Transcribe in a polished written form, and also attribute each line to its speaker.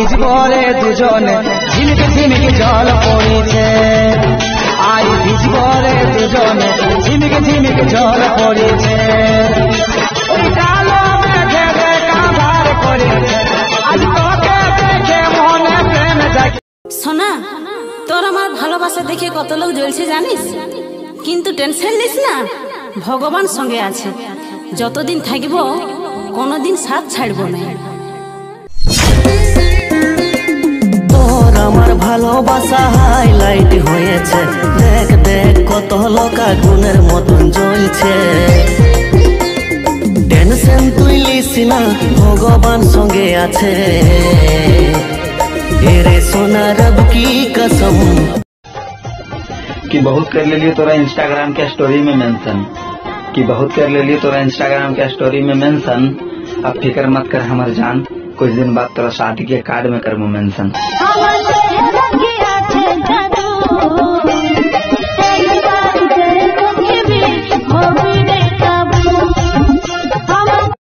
Speaker 1: ভিজবো রে দুজনে ঝিমিক ঝিমিক জল পড়িছে আজ ভিজবো রে দুজনে ঝিমিক ঝিমিক জল পড়িছে ওই কালো মেঘে কাঁধার করেছে আজ তোকে দেখে মনে প্রেম জাগে।
Speaker 2: সোনা, তোর আমার ভালোবাসা দেখে কত লোক জ্বলছে জানিস, কিন্তু টেনশন নিস না, ভগবান সঙ্গে আছে। যতদিন থাকবো কোনোদিন সাথ ছাড়বো না।
Speaker 3: তোর আমার ভালোবাসা হাইলাইট হয়েছে, দেখ দেখ কত লোক আগুনের মতন জ্বলছে। টেনশন তুই লিস না, ভগবান সঙ্গে আছে। तेरे सोना रब की कसम
Speaker 4: कि बहुत कर ले लिए तोरा इंस्टाग्राम के स्टोरी में मेंशन, कि बहुत कर ले लिए तोरा इंस्टाग्राम के स्टोरी में मेंशन। अब फिक्र मत कर हमर जान, कुछ दिन बाद तोरा शादी के कार्ड में करबो मेंशन।